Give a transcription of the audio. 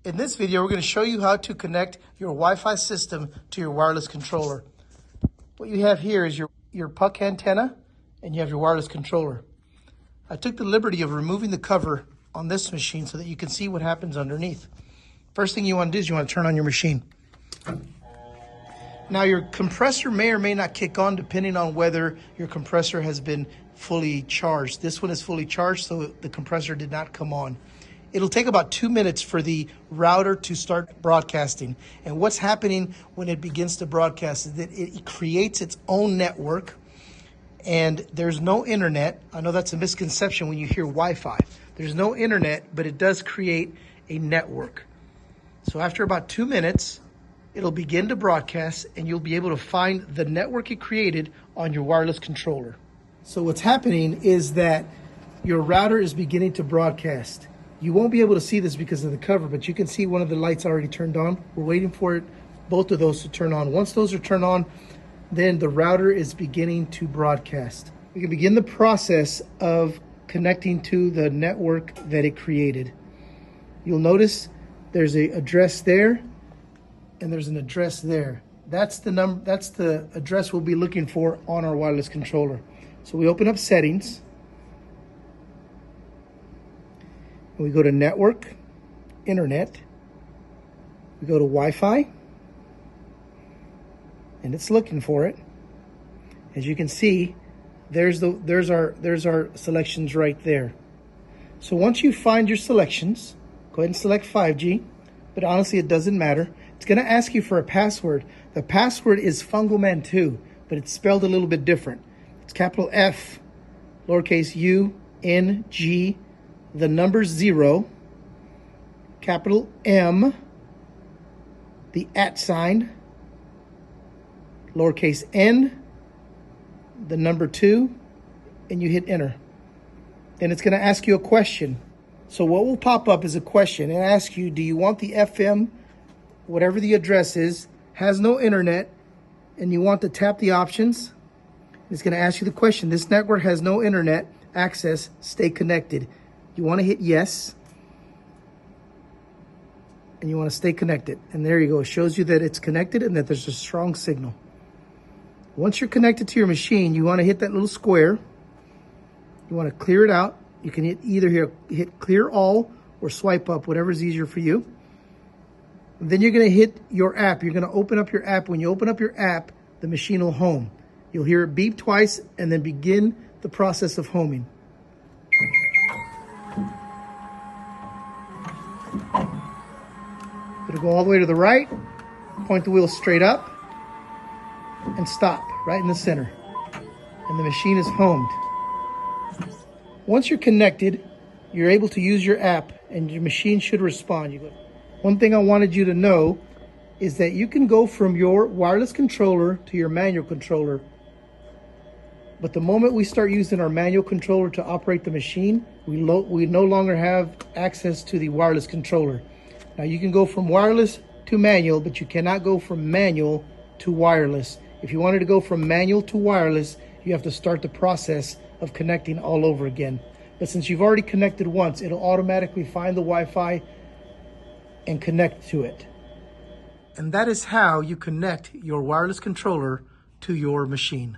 In this video, we're going to show you how to connect your Wi-Fi system to your wireless controller. What you have here is your puck antenna, and you have your wireless controller. I took the liberty of removing the cover on this machine so that you can see what happens underneath. First thing you want to do is you want to turn on your machine. Now your compressor may or may not kick on depending on whether your compressor has been fully charged. This one is fully charged, so the compressor did not come on. It'll take about 2 minutes for the router to start broadcasting. And what's happening when it begins to broadcast is that it creates its own network, and there's no internet. I know that's a misconception when you hear Wi-Fi. There's no internet, but it does create a network. So after about 2 minutes, it'll begin to broadcast, and you'll be able to find the network it created on your wireless controller. So what's happening is that your router is beginning to broadcast. You won't be able to see this because of the cover, but you can see one of the lights already turned on. We're waiting for it, both of those to turn on. Once those are turned on, then the router is beginning to broadcast. We can begin the process of connecting to the network that it created. You'll notice there's an address there, and there's an address there. That's the address we'll be looking for on our wireless controller. So we open up settings. We go to network, internet, we go to Wi-Fi, and it's looking for it. As you can see, there's our selections right there. So once you find your selections, go ahead and select 5G, but honestly it doesn't matter. It's gonna ask you for a password. The password is Fungalman 2, but it's spelled a little bit different. It's capital F, lowercase u, n, g, the number 0, capital M, the @sign, lowercase n, the number 2, and you hit enter. Then it's going to ask you a question. So what will pop up is a question and ask you, do you want the FM, whatever the address is, has no internet, and you want to tap the options? It's going to ask you the question. This network has no internet access, stay connected. You want to hit yes, and you want to stay connected. And there you go. It shows you that it's connected and that there's a strong signal. Once you're connected to your machine, you want to hit that little square. You want to clear it out. You can hit clear all or swipe up, whatever is easier for you. And then you're going to hit your app. You're going to open up your app. When you open up your app, the machine will home. You'll hear it beep twice and then begin the process of homing. It'll go all the way to the right, point the wheel straight up, and stop right in the center. And the machine is homed. Once you're connected, you're able to use your app, and your machine should respond. One thing I wanted you to know is that you can go from your wireless controller to your manual controller. But the moment we start using our manual controller to operate the machine, we no longer have access to the wireless controller. Now you can go from wireless to manual, but you cannot go from manual to wireless. If you wanted to go from manual to wireless, you have to start the process of connecting all over again. But since you've already connected once, it'll automatically find the Wi-Fi and connect to it. And that is how you connect your wireless controller to your machine.